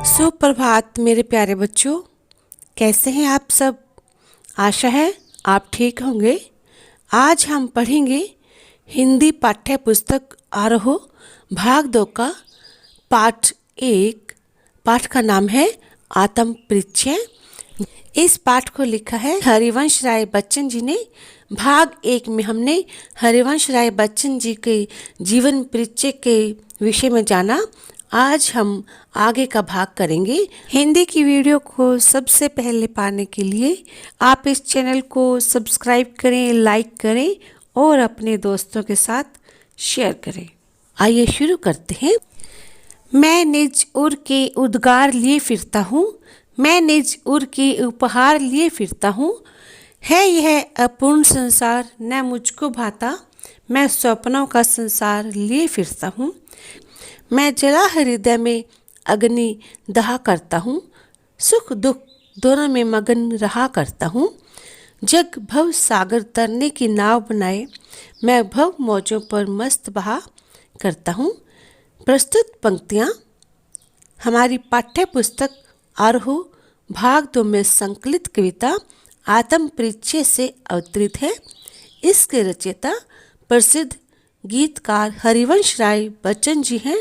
सुप्रभात मेरे प्यारे बच्चों, कैसे हैं आप सब। आशा है आप ठीक होंगे। आज हम पढ़ेंगे हिंदी पाठ्य पुस्तक आरोह भाग 2 का पाठ 1। पाठ का नाम है आत्म परिचय। इस पाठ को लिखा है हरिवंश राय बच्चन जी ने। भाग 1 में हमने हरिवंश राय बच्चन जी के जीवन परिचय के विषय में जाना। आज हम आगे का भाग करेंगे। हिंदी की वीडियो को सबसे पहले पाने के लिए आप इस चैनल को सब्सक्राइब करें, लाइक करें और अपने दोस्तों के साथ शेयर करें। आइए शुरू करते हैं। मैं निज उर के उद्गार लिए फिरता हूँ, मैं निज उर के उपहार लिए फिरता हूँ। है यह अपूर्ण संसार न मुझको भाता, मैं स्वप्नों का संसार लिए फिरता हूँ। मैं जला हृदय में अग्नि दहा करता हूँ, सुख दुख दोनों में मगन रहा करता हूँ। जग भव सागर तरने की नाव बनाए, मैं भव मौजों पर मस्त बहा करता हूँ। प्रस्तुत पंक्तियाँ हमारी पाठ्य पुस्तक आरोह भाग 2 में संकलित कविता आत्म परिचय से अवतरित है। इसके रचयिता प्रसिद्ध गीतकार हरिवंश राय बच्चन जी हैं।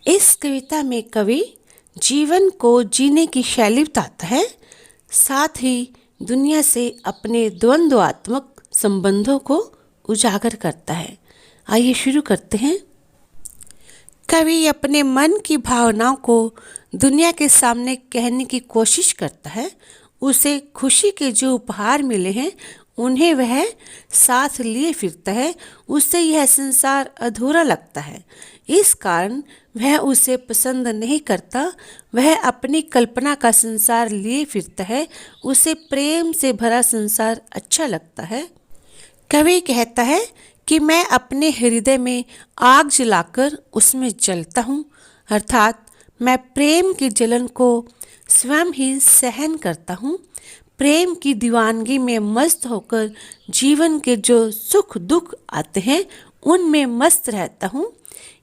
इस कविता में कवि जीवन को जीने की शैली बताता है, साथ ही दुनिया से अपने द्वंद्वात्मक संबंधों को उजागर करता है। आइए शुरू करते हैं। कवि अपने मन की भावनाओं को दुनिया के सामने कहने की कोशिश करता है। उसे खुशी के जो उपहार मिले हैं उन्हें वह साथ लिए फिरता है। उसे यह संसार अधूरा लगता है, इस कारण वह उसे पसंद नहीं करता। वह अपनी कल्पना का संसार लिए फिरता है। उसे प्रेम से भरा संसार अच्छा लगता है। कवि कहता है कि मैं अपने हृदय में आग जलाकर उसमें जलता हूँ, अर्थात मैं प्रेम की जलन को स्वयं ही सहन करता हूँ। प्रेम की दीवानगी में मस्त होकर जीवन के जो सुख दुख आते हैं उनमें मस्त रहता हूँ।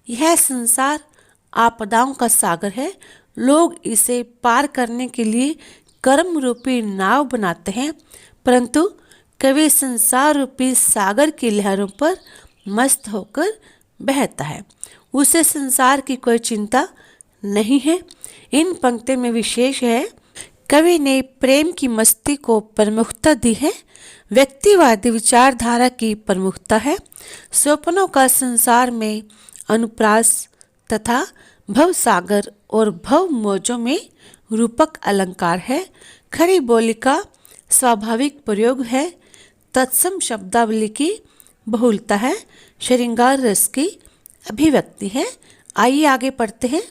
यह संसार आपदाओं का सागर है। लोग इसे पार करने के लिए कर्म रूपी नाव बनाते हैं, परंतु कवि संसार रूपी सागर की लहरों पर मस्त होकर बहता है। उसे संसार की कोई चिंता नहीं है। इन पंक्तियों में विशेष है, कवि ने प्रेम की मस्ती को प्रमुखता दी है। व्यक्तिवादी विचारधारा की प्रमुखता है। स्वप्नों का संसार में अनुप्रास तथा भव सागर और भव मौजों में रूपक अलंकार है। खड़ी बोली का स्वाभाविक प्रयोग है। तत्सम शब्दावली की बहुलता है। श्रृंगार रस की अभिव्यक्ति है। आइए आगे पढ़ते हैं।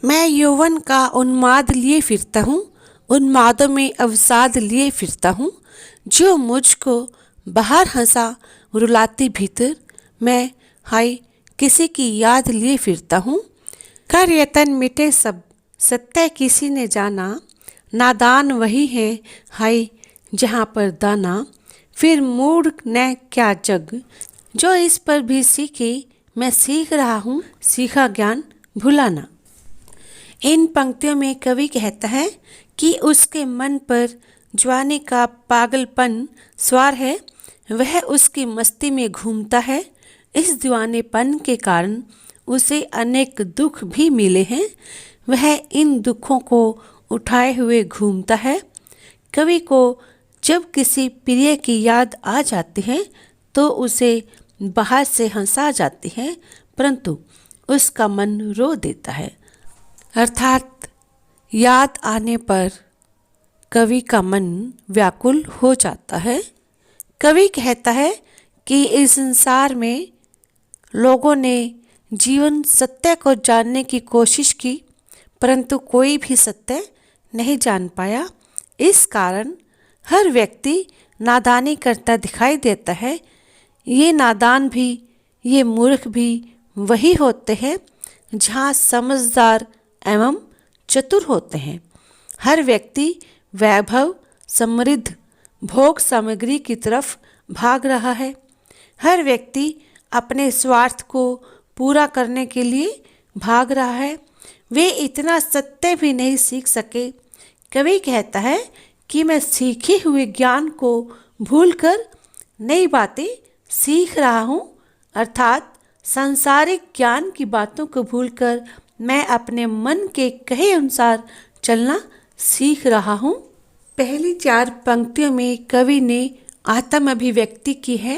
मैं यौवन का उन्माद लिए फिरता हूँ, उन्मादों में अवसाद लिए फिरता हूँ। जो मुझको बाहर हंसा रुलाती भीतर, मैं हाय किसी की याद लिए फिरता हूँ। कर यतन मिटे सब सत्य किसी ने जाना, नादान वही है हाय जहाँ पर दाना। फिर मूढ़ न क्या जग, जो इस पर भी सीखे, मैं सीख रहा हूँ सीखा ज्ञान भुलाना। इन पंक्तियों में कवि कहता है कि उसके मन पर जवानी का पागलपन सवार है। वह उसकी मस्ती में घूमता है। इस दीवानेपन के कारण उसे अनेक दुख भी मिले हैं। वह इन दुखों को उठाए हुए घूमता है। कवि को जब किसी प्रिय की याद आ जाती है तो उसे बाहर से हंसा जाती है, परंतु उसका मन रो देता है, अर्थात याद आने पर कवि का मन व्याकुल हो जाता है। कवि कहता है कि इस संसार में लोगों ने जीवन सत्य को जानने की कोशिश की, परंतु कोई भी सत्य नहीं जान पाया। इस कारण हर व्यक्ति नादानी करता दिखाई देता है। ये नादान भी, ये मूर्ख भी वही होते हैं जहाँ समझदार एवं चतुर होते हैं। हर व्यक्ति वैभव, समृद्ध, भोग सामग्री की तरफ भाग रहा है। हर व्यक्ति अपने स्वार्थ को पूरा करने के लिए भाग रहा है, वे इतना सत्य भी नहीं सीख सके। कवि कहता है कि मैं सीखे हुए ज्ञान को भूलकर नई बातें सीख रहा हूँ, अर्थात सांसारिक ज्ञान की बातों को भूलकर मैं अपने मन के कहे अनुसार चलना सीख रहा हूँ। पहली 4 पंक्तियों में कवि ने आत्म अभिव्यक्ति की है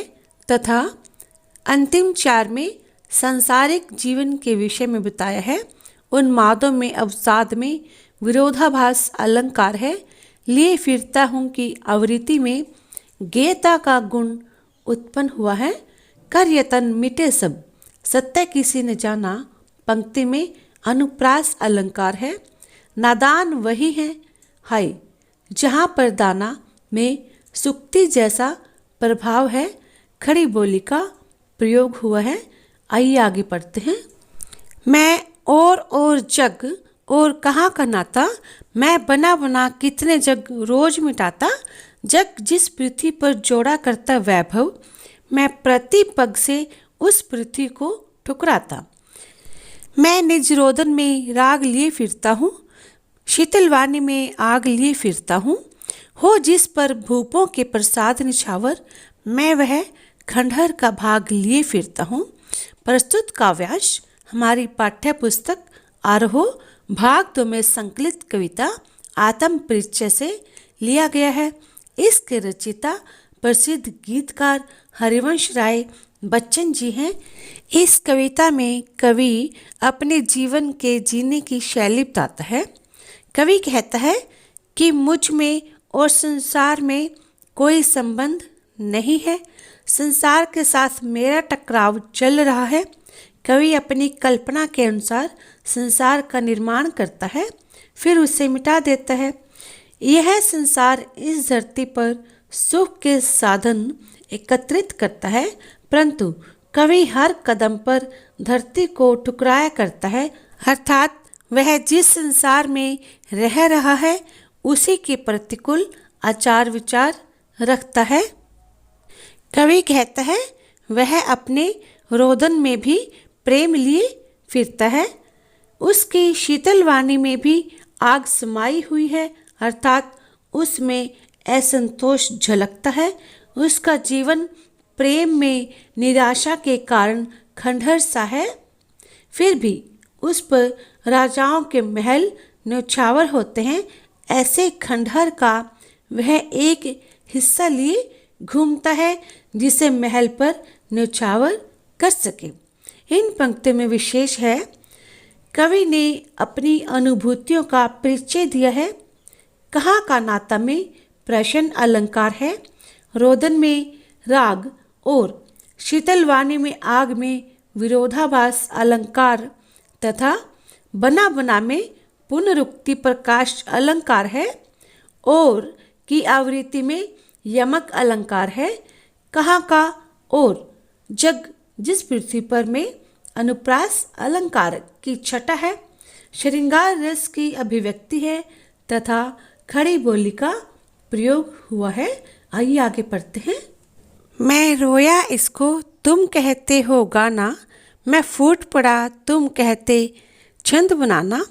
तथा अंतिम 4 में सांसारिक जीवन के विषय में बताया है। उन्मादों में अवसाद में विरोधाभास अलंकार है। लिए फिरता हूँ कि आवृत्ति में गेयता का गुण उत्पन्न हुआ है। कर यतन मिटे सब सत्य किसी ने जाना पंक्ति में अनुप्रास अलंकार है। नादान वही है हाय जहाँ पर दाना में सुक्ति जैसा प्रभाव है। खड़ी बोली का प्रयोग हुआ है। आइए आगे पढ़ते हैं। मैं और जग और कहाँ का नाता, मैं बना बना कितने जग रोज मिटाता। जग जिस पृथ्वी पर जोड़ा करता वैभव, मैं प्रति पग से उस पृथ्वी को ठुकराता। मैं निज रोदन में राग लिए फिरता हूँ, शीतलवाणी में आग लिए फिरता हूँ। हो जिस पर भूपों के प्रसाद निछावर, मैं वह खंडहर का भाग लिए फिरता हूँ। प्रस्तुत काव्यांश हमारी पाठ्य पुस्तक आरोह भाग 2 में संकलित कविता आत्म परिचय से लिया गया है। इसके रचयिता प्रसिद्ध गीतकार हरिवंश राय बच्चन जी हैं। इस कविता में कवि अपने जीवन के जीने की शैली बताता है। कवि कहता है कि मुझ में और संसार में कोई संबंध नहीं है, संसार के साथ मेरा टकराव चल रहा है। कवि अपनी कल्पना के अनुसार संसार का निर्माण करता है, फिर उसे मिटा देता है। यह संसार इस धरती पर सुख के साधन एकत्रित करता है, परंतु कवि हर कदम पर धरती को ठुकराया करता है, अर्थात वह जिस संसार में रह रहा है उसी के प्रतिकूल आचार विचार रखता है। कवि कहता है वह अपने रोदन में भी प्रेम लिए फिरता है, उसकी शीतल वाणी में भी आग समाई हुई है, अर्थात उसमें असंतोष झलकता है। उसका जीवन प्रेम में निराशा के कारण खंडहर सा है, फिर भी उस पर राजाओं के महल न्यौछावर होते हैं। ऐसे खंडहर का वह एक हिस्सा लिए घूमता है जिसे महल पर न्यौछावर कर सके। इन पंक्तियों में विशेष है कवि ने अपनी अनुभूतियों का परिचय दिया है। कहाँ का नाता में प्रश्न अलंकार है, रोदन में राग और शीतलवाणी में आग में विरोधाभास अलंकार तथा बना बना में पुनरुक्ति प्रकाश अलंकार है और की आवृत्ति में यमक अलंकार है। कहाँ का और जग जिस पृथ्वी पर में अनुप्रास अलंकार की छटा है। श्रृंगार रस की अभिव्यक्ति है तथा खड़ी बोली का प्रयोग हुआ है। आइए आगे पढ़ते हैं। मैं रोया इसको तुम कहते हो गाना, मैं फूट पड़ा तुम कहते छंद बनाना।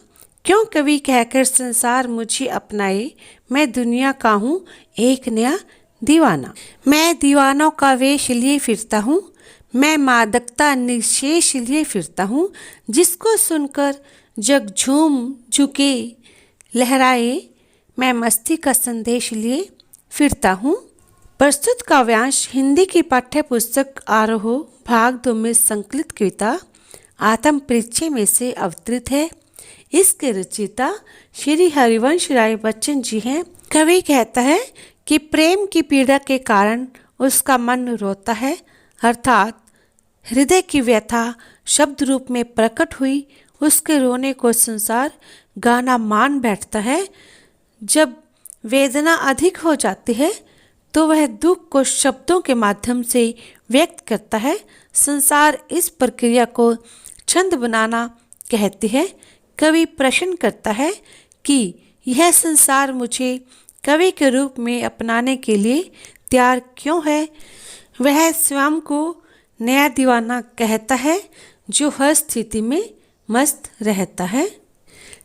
क्यों कवि कहकर संसार मुझे अपनाए, मैं दुनिया का हूँ एक नया दीवाना। मैं दीवानों का वेश लिए फिरता हूँ, मैं मादकता निशेष लिए फिरता हूँ। जिसको सुनकर जग झूम झुके लहराए, मैं मस्ती का संदेश लिए फिरता हूँ। प्रस्तुत काव्यांश हिंदी की पाठ्य पुस्तक आरोह भाग 2 में संकलित कविता आत्म परिचय में से अवतरित है। इसके रचयिता श्री हरिवंश राय बच्चन जी हैं। कवि कहता है कि प्रेम की पीड़ा के कारण उसका मन रोता है, अर्थात हृदय की व्यथा शब्द रूप में प्रकट हुई। उसके रोने को संसार गाना मान बैठता है। जब वेदना अधिक हो जाती है तो वह दुख को शब्दों के माध्यम से व्यक्त करता है। संसार इस प्रक्रिया को छंद बनाना कहती है। कवि प्रश्न करता है कि यह संसार मुझे कवि के रूप में अपनाने के लिए तैयार क्यों है। वह स्वयं को नया दीवाना कहता है जो हर स्थिति में मस्त रहता है।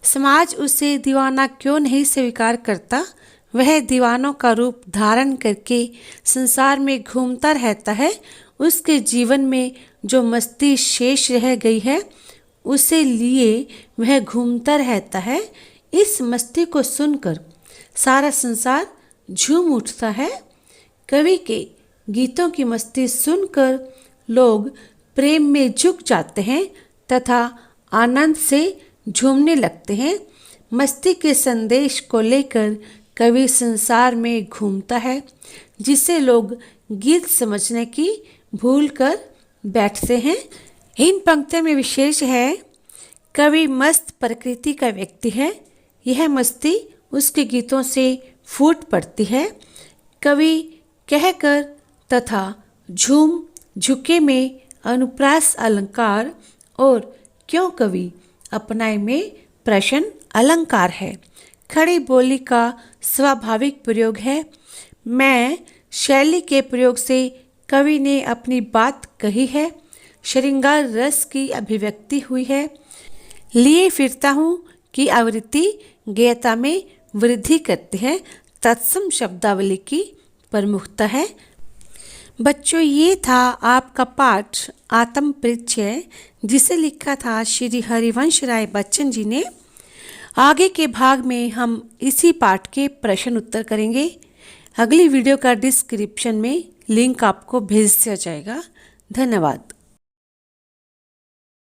समाज उसे दीवाना क्यों नहीं स्वीकार करता? वह दीवानों का रूप धारण करके संसार में घूमता रहता है। उसके जीवन में जो मस्ती शेष रह गई है उसे लिए वह घूमता रहता है। इस मस्ती को सुनकर सारा संसार झूम उठता है। कवि के गीतों की मस्ती सुनकर लोग प्रेम में झुक जाते हैं तथा आनंद से झूमने लगते हैं। मस्ती के संदेश को लेकर कवि संसार में घूमता है, जिसे लोग गीत समझने की भूल कर बैठते हैं। इन पंक्तियों में विशेष है, कवि मस्त प्रकृति का व्यक्ति है। यह मस्ती उसके गीतों से फूट पड़ती है। कवि कहकर तथा झूम झुके में अनुप्रास अलंकार और क्यों कवि अपनाए में प्रश्न अलंकार है। खड़ी बोली का स्वाभाविक प्रयोग है। मैं शैली के प्रयोग से कवि ने अपनी बात कही है। श्रृंगार रस की अभिव्यक्ति हुई है। लिए फिरता हूँ कि आवृत्ति गेयता में वृद्धि करती है। तत्सम शब्दावली की प्रमुखता है। बच्चों, ये था आपका पाठ आत्म परिचय, जिसे लिखा था श्री हरिवंश राय बच्चन जी ने। आगे के भाग में हम इसी पाठ के प्रश्न उत्तर करेंगे। अगली वीडियो का डिस्क्रिप्शन में लिंक आपको भेज दिया जाएगा। धन्यवाद।